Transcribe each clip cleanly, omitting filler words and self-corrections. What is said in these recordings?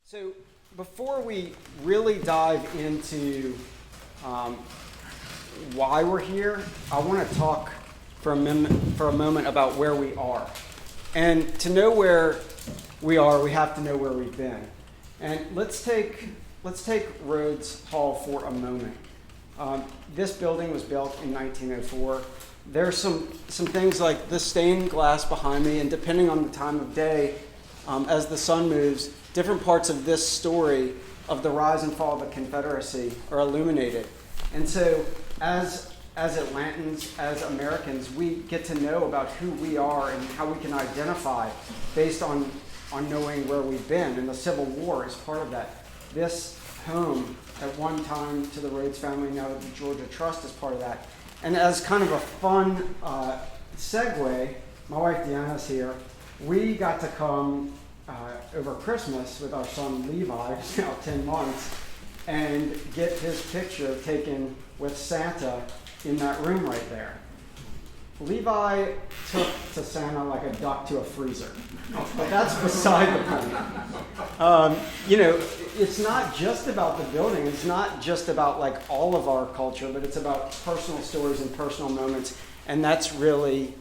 So before we really dive into why we're here, I want to talk for a moment about where we are. And to know where we are, we have to know where we've been. And let's take Rhodes Hall for a moment. This building was built in 1904. There's some things like the stained glass behind me, and depending on the time of day, as the sun moves, different parts of this story of the rise and fall of the Confederacy are illuminated. And so as Atlantans, as Americans, we get to know about who we are and how we can identify based on knowing where we've been. And the Civil War is part of that. This home, at one time to the Rhodes family, now to the Georgia Trust, is part of that. And as kind of a fun segue, my wife Deanna's here. We got to come over Christmas with our son Levi, who's now 10 months, and get his picture taken with Santa in that room right there. Levi took to Santa like a duck to a freezer. But that's beside the point. It's not just about the building. It's not just about like all of our culture, but it's about personal stories and personal moments. And that's really,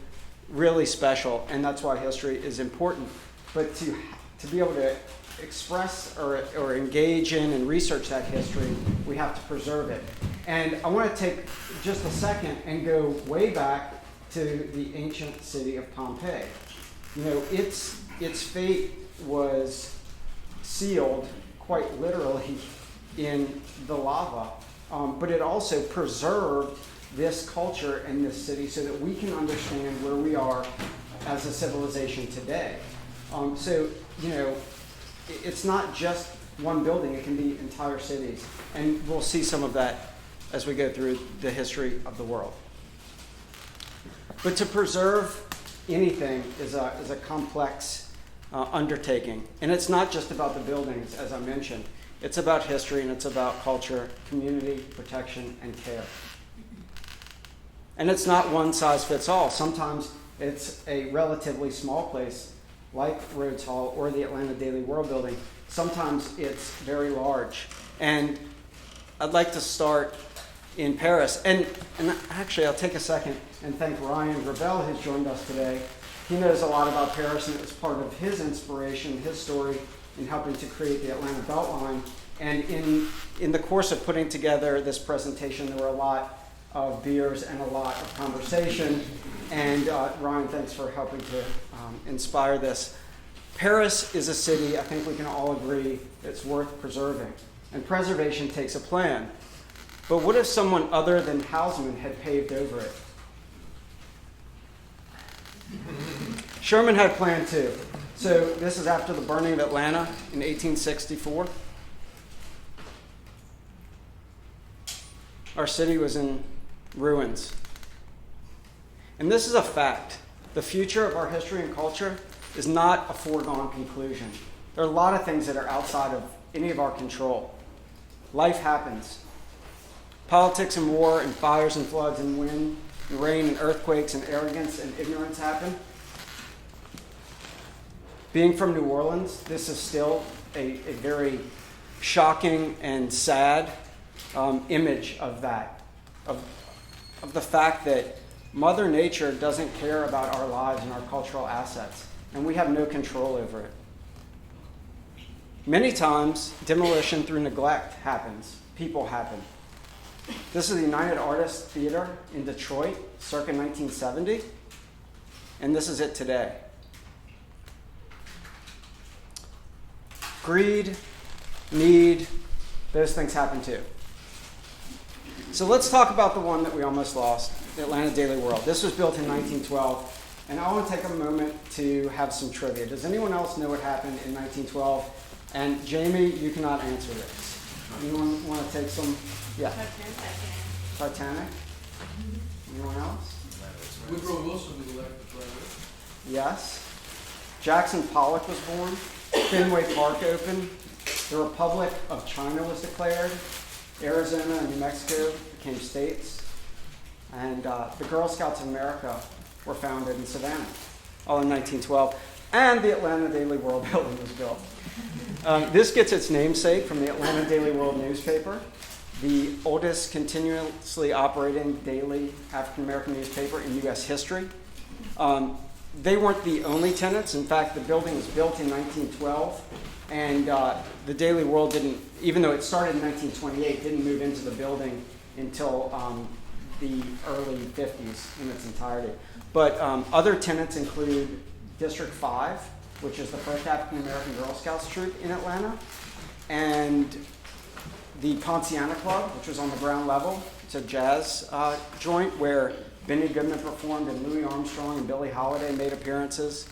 really special. And that's why history is important. But to be able to express or engage in and research that history, we have to preserve it. And I want to take just a second and go way back to the ancient city of Pompeii. Its fate was sealed quite literally in the lava, but it also preserved this culture and this city so that we can understand where we are as a civilization today. It's not just one building, it can be entire cities. And we'll see some of that as we go through the history of the world. But to preserve anything is a complex undertaking. And it's not just about the buildings, as I mentioned. It's about history, and it's about culture, community, protection, and care. And it's not one size fits all. Sometimes it's a relatively small place, like Rhodes Hall or the Atlanta Daily World building. Sometimes it's very large. And I'd like to start in Paris. And actually, I'll take a second and thank Ryan Gravel, who's joined us today. He knows a lot about Paris, and it was part of his inspiration, his story, in helping to create the Atlanta Beltline. And in the course of putting together this presentation, there were a lot of beers and a lot of conversation. And Ryan, thanks for helping to inspire this. Paris is a city, I think we can all agree, that's worth preserving. And preservation takes a plan. But what if someone other than Houseman had paved over it? Sherman had a plan too. So this is after the burning of Atlanta in 1864. Our city was in ruins. And this is a fact. The future of our history and culture is not a foregone conclusion. There are a lot of things that are outside of any of our control. Life happens. Politics and war and fires and floods and wind and rain and earthquakes and arrogance and ignorance happen. Being from New Orleans, this is still a very shocking and sad image of that, of the fact that Mother Nature doesn't care about our lives and our cultural assets, and we have no control over it. Many times, demolition through neglect happens. People happen. This is the United Artists Theater in Detroit, circa 1970, and this is it today. Greed, need, those things happen too. So let's talk about the one that we almost lost, the Atlanta Daily World. This was built in 1912, and I want to take a moment to have some trivia. Does anyone else know what happened in 1912? And Jamie, you cannot answer this. Anyone want to take some? Yeah. Titanic. Anyone else? Woodrow Wilson was elected president. Yes. Jackson Pollock was born. Fenway Park opened. The Republic of China was declared. Arizona and New Mexico became states. And the Girl Scouts of America were founded in Savannah, all in 1912. And the Atlanta Daily World building was built. This gets its namesake from the Atlanta Daily World newspaper, the oldest continuously operating daily African-American newspaper in U.S. history. They weren't the only tenants. In fact, the building was built in 1912, and the Daily World didn't, even though it started in 1928, didn't move into the building until the early 50s in its entirety. But other tenants include District 5, which is the first African-American Girl Scouts troop in Atlanta, and the Ponciana Club, which was on the ground level. It's a jazz joint where Benny Goodman performed and Louis Armstrong and Billie Holiday made appearances.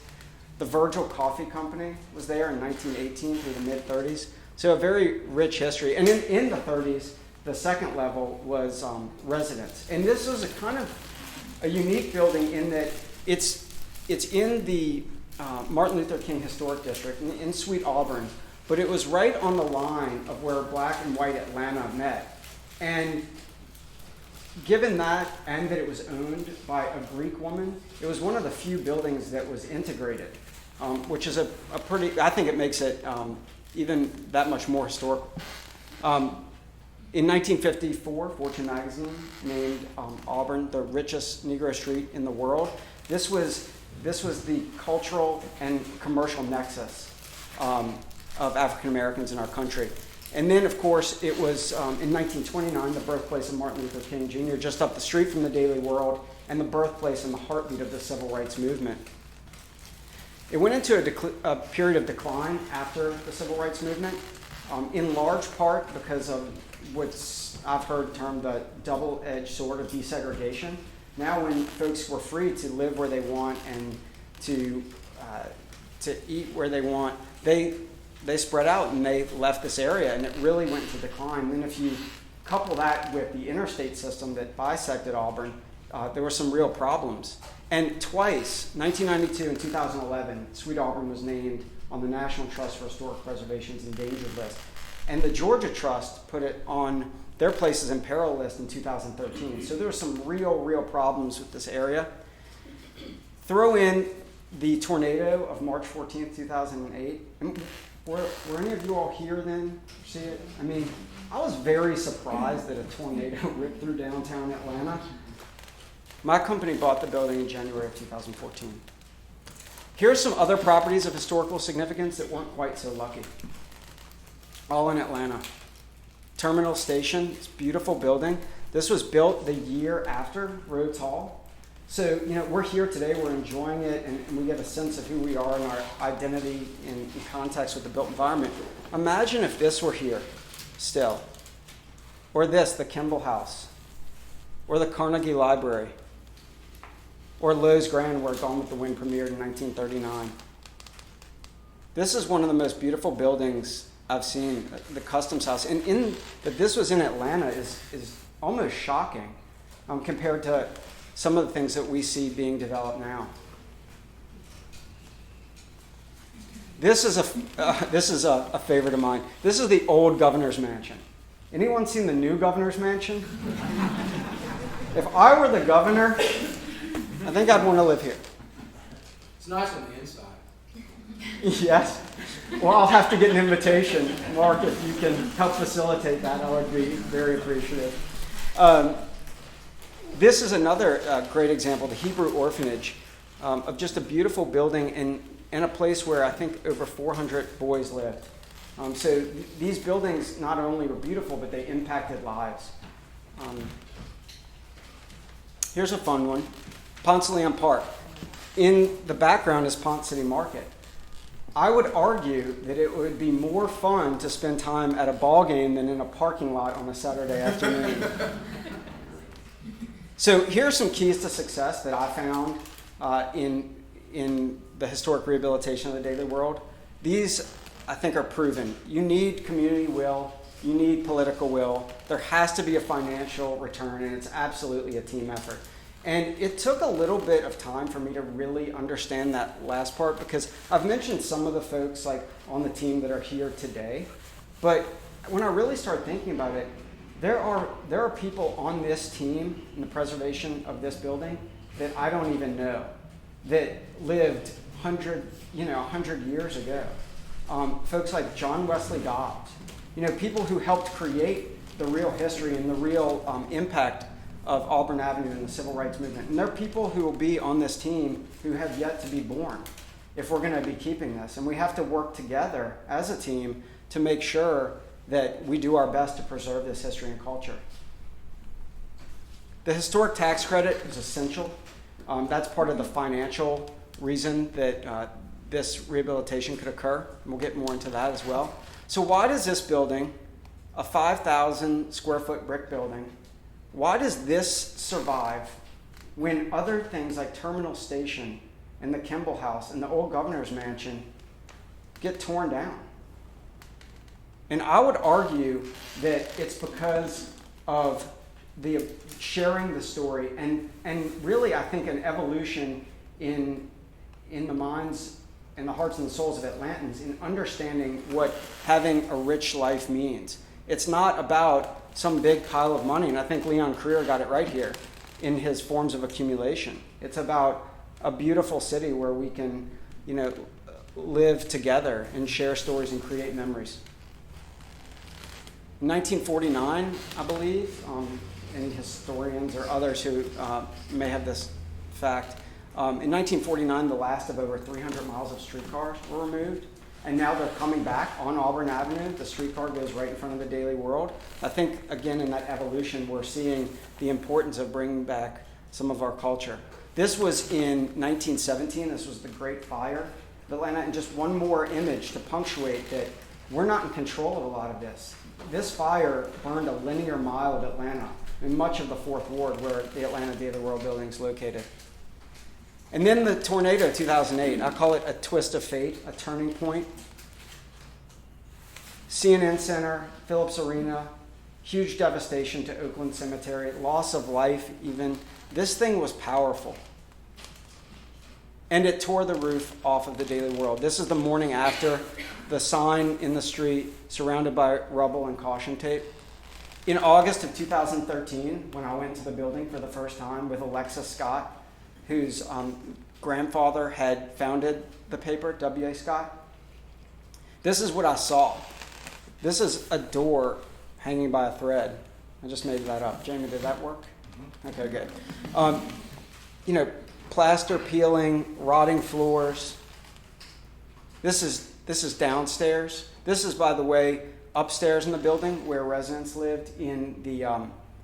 The Virgil Coffee Company was there in 1918 through the mid-30s. So a very rich history. And in the 30s, the second level was residence. And this was a kind of a unique building in that it's in the Martin Luther King Historic District in Sweet Auburn, but it was right on the line of where black and white Atlanta met. And given that, and that it was owned by a Greek woman, it was one of the few buildings that was integrated, which is a pretty, I think it makes it even that much more historical. In 1954, Fortune magazine named Auburn the richest Negro street in the world. This was the cultural and commercial nexus of African Americans in our country. And then, of course, it was in 1929, the birthplace of Martin Luther King Jr., just up the street from the Daily World, and the birthplace and the heartbeat of the civil rights movement. It went into a period of decline after the civil rights movement, in large part because of what's I've heard termed the double-edged sword of desegregation. Now when folks were free to live where they want and to eat where they want, they spread out and they left this area, and it really went into decline. And then if you couple that with the interstate system that bisected Auburn, there were some real problems. And twice, 1992 and 2011, Sweet Auburn was named on the National Trust for Historic Preservation's endangered list. And the Georgia Trust put it on their places in peril list in 2013. So there were some real problems with this area. Throw in the tornado of March 14th, 2008. And were any of you all here then? See it? I mean, I was very surprised that a tornado ripped through downtown Atlanta. My company bought the building in January of 2014. Here are some other properties of historical significance that weren't quite so lucky. All in Atlanta. Terminal Station, it's a beautiful building. This was built the year after Rhodes Hall. So, we're here today, we're enjoying it, and we get a sense of who we are and our identity in context with the built environment. Imagine if this were here still. Or this, the Kimball House. Or the Carnegie Library. Or Lowe's Grand, where Gone with the Wind premiered in 1939. This is one of the most beautiful buildings I've seen, the Customs House. And that this was in Atlanta is almost shocking compared to some of the things that we see being developed now. This is a favorite of mine. This is the old governor's mansion. Anyone seen the new governor's mansion? If I were the governor, I think I'd want to live here. It's nice on the inside. Yes. Well, I'll have to get an invitation. Mark, if you can help facilitate that, I would be very appreciative. This is another great example, the Hebrew Orphanage, of just a beautiful building in a place where I think over 400 boys lived. So these buildings not only were beautiful, but they impacted lives. Here's a fun one, Ponce de Leon Park. In the background is Ponce City Market. I would argue that it would be more fun to spend time at a ball game than in a parking lot on a Saturday afternoon. So here are some keys to success that I found in the historic rehabilitation of the Daily World. These, I think, are proven. You need community will. You need political will. There has to be a financial return, and it's absolutely a team effort. And it took a little bit of time for me to really understand that last part, because I've mentioned some of the folks like on the team that are here today. But when I really started thinking about it, there are people on this team in the preservation of this building that I don't even know that lived 100 years ago. folks like John Wesley Dobbs, people who helped create the real history and the real impact of Auburn Avenue and the civil rights movement. And there are people who will be on this team who have yet to be born if we're going to be keeping this. And we have to work together as a team to make sure that we do our best to preserve this history and culture. The historic tax credit is essential. That's part of the financial reason that this rehabilitation could occur. And we'll get more into that as well. So why does this building, a 5,000 square foot brick building, why does this survive when other things like Terminal Station and the Kimball House and the old governor's mansion get torn down? And I would argue that it's because of the sharing the story and really I think an evolution in the minds and the hearts and the souls of Atlantans in understanding what having a rich life means. It's not about some big pile of money, and I think Leon Creer got it right here in his Forms of Accumulation. It's about a beautiful city where we can, live together and share stories and create memories. In 1949, I believe, and historians or others who may have this fact, in 1949, the last of over 300 miles of streetcars were removed. And now they're coming back on Auburn Avenue. The streetcar goes right in front of the Daily World. I think, again, in that evolution, we're seeing the importance of bringing back some of our culture. This was in 1917. This was the Great Fire of Atlanta. And just one more image to punctuate that we're not in control of a lot of this. This fire burned a linear mile of Atlanta in much of the Fourth Ward where the Atlanta Daily World building is located. And then the tornado of 2008, I call it a twist of fate, a turning point. CNN Center, Phillips Arena, huge devastation to Oakland Cemetery, loss of life even. This thing was powerful. And it tore the roof off of the Daily World. This is the morning after, the sign in the street surrounded by rubble and caution tape. In August of 2013, when I went to the building for the first time with Alexa Scott, whose grandfather had founded the paper, W.A. Scott. This is what I saw. This is a door hanging by a thread. I just made that up. Jamie, did that work? Okay, good. Plaster peeling, rotting floors. This is downstairs. This is, by the way, upstairs in the building where residents lived in the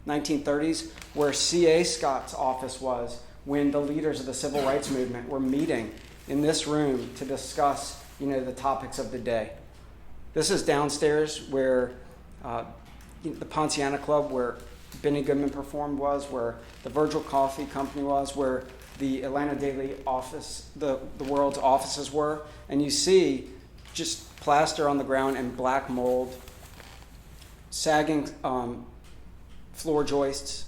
1930s, where C.A. Scott's office was when the leaders of the civil rights movement were meeting in this room to discuss, the topics of the day. This is downstairs where the Ponciana Club, where Benny Goodman performed was, where the Virgil Coffee Company was, where the Atlanta Daily office, the World's offices were. And you see just plaster on the ground and black mold, sagging floor joists.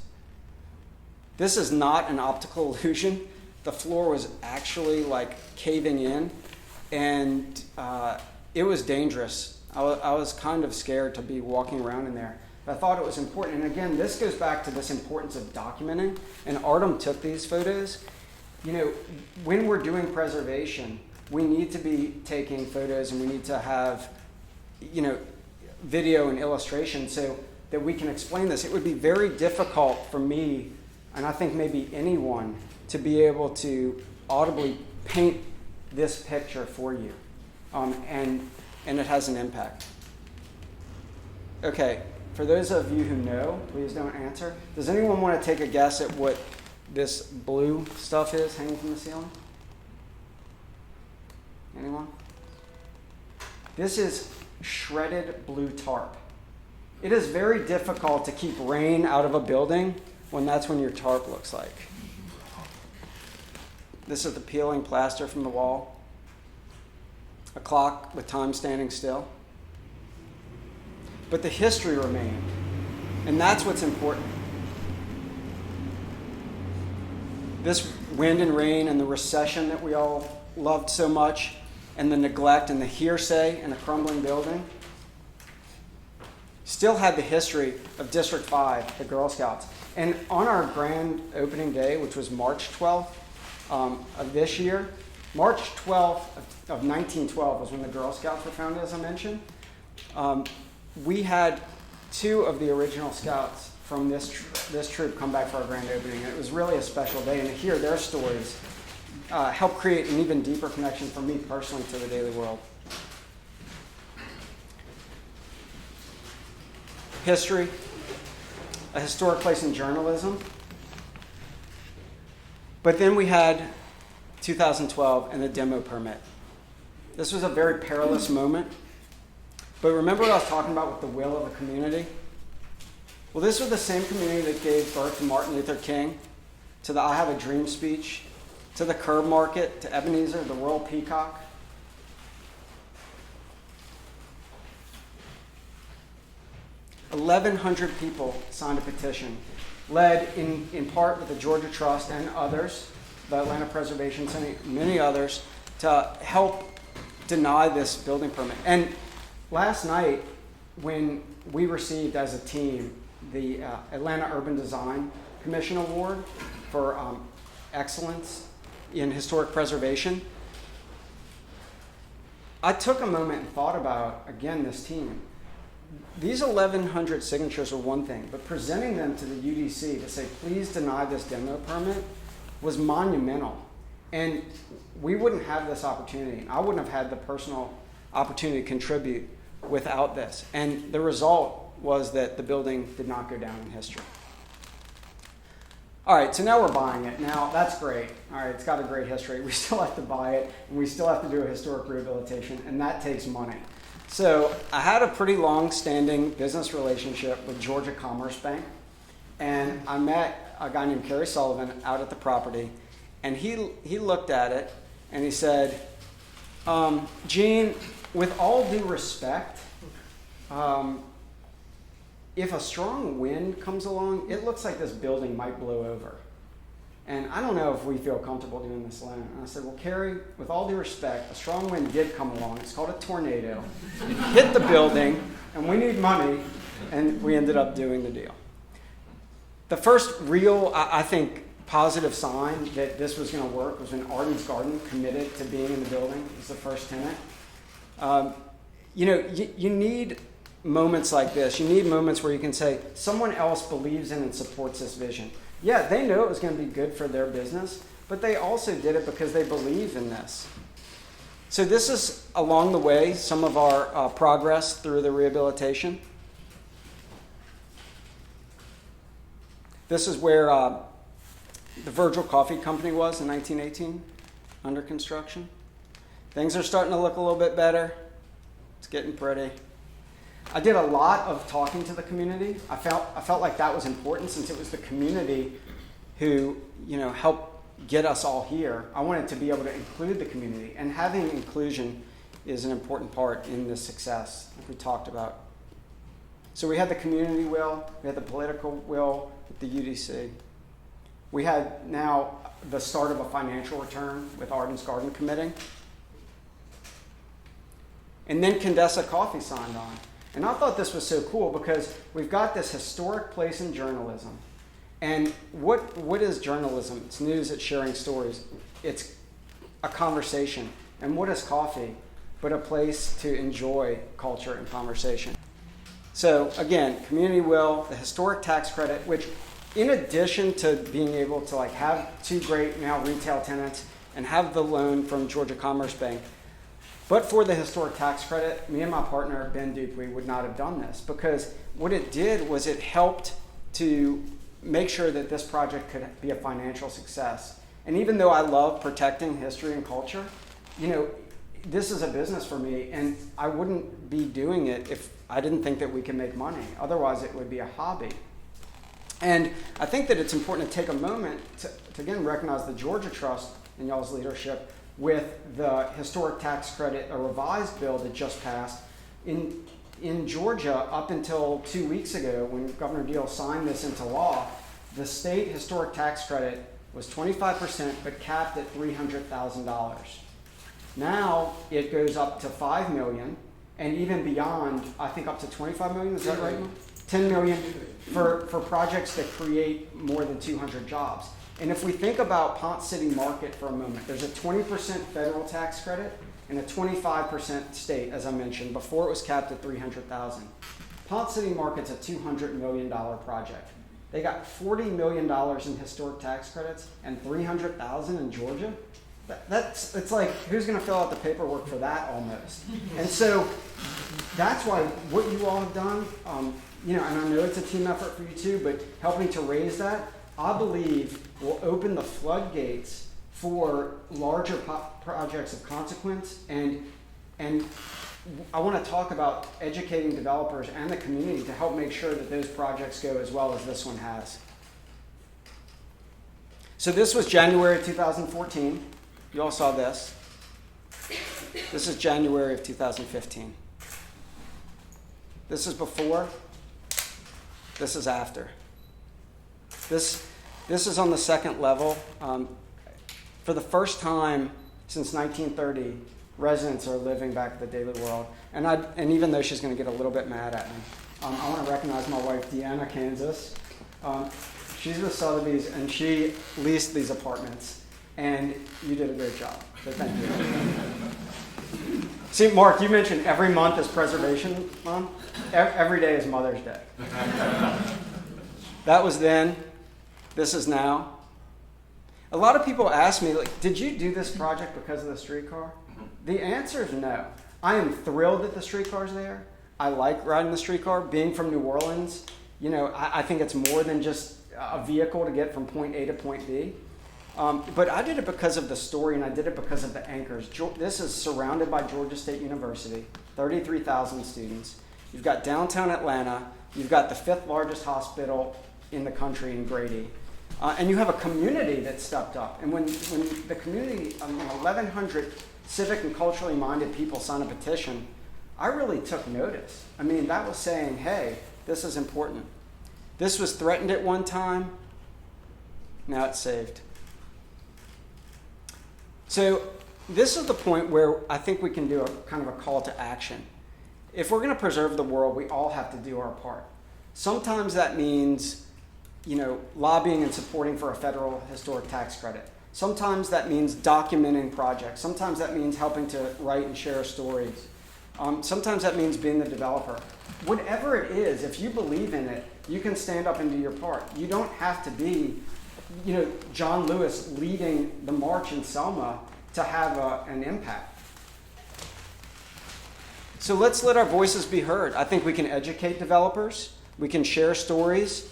This is not an optical illusion. The floor was actually caving in, and it was dangerous. I was kind of scared to be walking around in there. But I thought it was important. And again, this goes back to this importance of documenting. And Artem took these photos. When we're doing preservation, we need to be taking photos and we need to have, video and illustration so that we can explain this. It would be very difficult for me, and I think maybe anyone, to be able to audibly paint this picture for you. And it has an impact. Okay, for those of you who know, please don't answer. Does anyone want to take a guess at what this blue stuff is hanging from the ceiling? Anyone? This is shredded blue tarp. It is very difficult to keep rain out of a building when that's when your tarp looks like. This is the peeling plaster from the wall. A clock with time standing still. But the history remained, and that's what's important. This wind and rain and the recession that we all loved so much, and the neglect and the hearsay in a crumbling building, still had the history of District 5, the Girl Scouts. And on our grand opening day, which was March 12th of this year, March 12th of 1912 was when the Girl Scouts were founded, as I mentioned. We had 2 of the original Scouts from this troop come back for our grand opening. And it was really a special day, and to hear their stories helped create an even deeper connection for me personally to the daily world. History, a historic place in journalism. But then we had 2012 and the demo permit. This was a very perilous moment. But remember what I was talking about with the will of a community? Well, this was the same community that gave birth to Martin Luther King, to the I Have a Dream speech, to the Curb Market, to Ebenezer, the Royal Peacock. "1,100 people signed a petition, led in part with the Georgia Trust and others, the Atlanta Preservation Center, many others, to help deny this building permit. And last night, when we received as a team the Atlanta Urban Design Commission Award for excellence in historic preservation, I took a moment and thought about, again, this team. These 1,100 signatures are one thing, but presenting them to the UDC to say, please deny this demo permit, was monumental. And we wouldn't have this opportunity, and I wouldn't have had the personal opportunity to contribute without this. And the result was that the building did not go down in history. All right, so now we're buying it. Now, that's great. All right, it's got a great history. We still have to buy it, and we still have to do a historic rehabilitation, and that takes money. So I had a pretty long-standing business relationship with Georgia Commerce Bank, and I met a guy named Kerry Sullivan out at the property, and he looked at it, and he said, Gene, with all due respect, if a strong wind comes along, it looks like this building might blow over. And I don't know if we feel comfortable doing this alone. And I said, well, Kerry, with all due respect, a strong wind did come along. It's called a tornado. It hit the building, and we need money, and we ended up doing the deal. The first real, I think, positive sign that this was going to work was when Arden's Garden committed to being in the building as the first tenant. You need moments like this. You need moments where you can say, someone else believes in and supports this vision. Yeah, they know it was going to be good for their business, but they also did it because they believe in this. So this is, along the way, some of our progress through the rehabilitation. This is where the Virgil Coffee Company was in 1918, under construction. Things are starting to look a little bit better. It's getting pretty. I did a lot of talking to the community. I felt like that was important since it was the community who, helped get us all here. I wanted to be able to include the community, and having inclusion is an important part in this success, like we talked about. So we had the community will, we had the political will with the UDC. We had now the start of a financial return with Arden's Garden committing. And then Condesa Coffee signed on. And I thought this was so cool because we've got this historic place in journalism. And what is journalism? It's news, it's sharing stories. It's a conversation. And what is coffee but a place to enjoy culture and conversation? So again, community will, the historic tax credit, which in addition to being able to have 2 great now retail tenants and have the loan from Georgia Commerce Bank, but for the historic tax credit, me and my partner, Ben Dupuy, would not have done this, because what it did was it helped to make sure that this project could be a financial success. And even though I love protecting history and culture, this is a business for me, and I wouldn't be doing it if I didn't think that we can make money. Otherwise, it would be a hobby. And I think that it's important to take a moment to again recognize the Georgia Trust and y'all's leadership with the historic tax credit, a revised bill that just passed. In Georgia, up until 2 weeks ago, when Governor Deal signed this into law, the state historic tax credit was 25%, but capped at $300,000. Now it goes up to $5 million, and even beyond, I think up to $25 million. Is that right? $10 million for projects that create more than 200 jobs. And if we think about Ponce City Market for a moment, there's a 20% federal tax credit and a 25% state, as I mentioned, before it was capped at $300,000. Ponce City Market's a $200 million project. They got $40 million in historic tax credits and $300,000 in Georgia. It's like, who's going to fill out the paperwork for that almost? And so that's why what you all have done, and I know it's a team effort for you too, but helping to raise that, I believe will open the floodgates for larger projects of consequence. And I want to talk about educating developers and the community to help make sure that those projects go as well as this one has. So this was January of 2014. You all saw this. This is January of 2015. This is before. This is after. This is on the second level. For the first time since 1930, residents are living back at the Daily World. And even though she's going to get a little bit mad at me, I want to recognize my wife, Deanna Kansas. She's with Sotheby's, and she leased these apartments. And you did a great job, so thank you. See, Mark, you mentioned every month is Preservation Month. Every day is Mother's Day. That was then. This is now. A lot of people ask me, like, did you do this project because of the streetcar? The answer is no. I am thrilled that the streetcar's there. I like riding the streetcar. Being from New Orleans, I think it's more than just a vehicle to get from point A to point B. But I did it because of the story, and I did it because of the anchors. This is surrounded by Georgia State University, 33,000 students. You've got downtown Atlanta. You've got the 5th largest hospital in the country in Grady. And you have a community that stepped up. And when the community, 1,100 civic and culturally minded people signed a petition, I really took notice. I mean, that was saying, hey, this is important. This was threatened at one time. Now it's saved. So this is the point where I think we can do a kind of a call to action. If we're going to preserve the world, we all have to do our part. Sometimes that means, lobbying and supporting for a federal historic tax credit. Sometimes that means documenting projects. Sometimes that means helping to write and share stories. Sometimes that means being the developer. Whatever it is, if you believe in it, you can stand up and do your part. You don't have to be John Lewis leading the march in Selma to have an impact. So let's let our voices be heard. I think we can educate developers. We can share stories.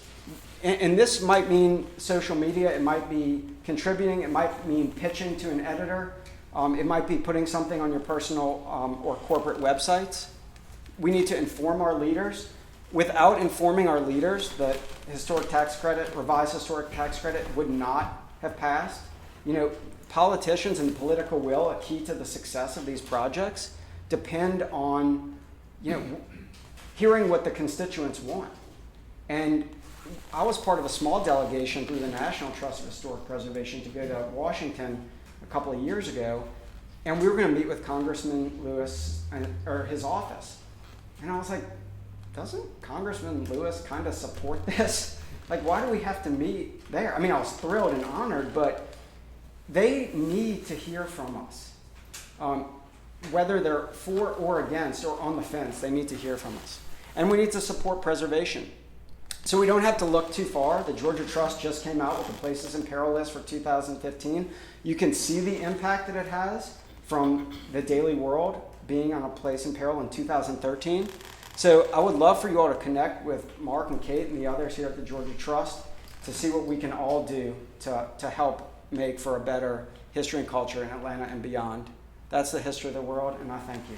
And this might mean social media. It might be contributing. It might mean pitching to an editor. It might be putting something on your personal or corporate websites. We need to inform our leaders. Without informing our leaders, the revised historic tax credit would not have passed. Politicians and political will, a key to the success of these projects, depend on, hearing what the constituents want. And I was part of a small delegation through the National Trust of Historic Preservation to go to Washington a couple of years ago, and we were going to meet with Congressman Lewis or his office. And I was like, doesn't Congressman Lewis kind of support this? Like, why do we have to meet there? I mean, I was thrilled and honored, but they need to hear from us. Whether they're for or against or on the fence, they need to hear from us. And we need to support preservation. So we don't have to look too far. The Georgia Trust just came out with the Places in Peril list for 2015. You can see the impact that it has from the Daily World being on a place in peril in 2013. So I would love for you all to connect with Mark and Kate and the others here at the Georgia Trust to see what we can all do to help make for a better history and culture in Atlanta and beyond. That's the history of the world, and I thank you.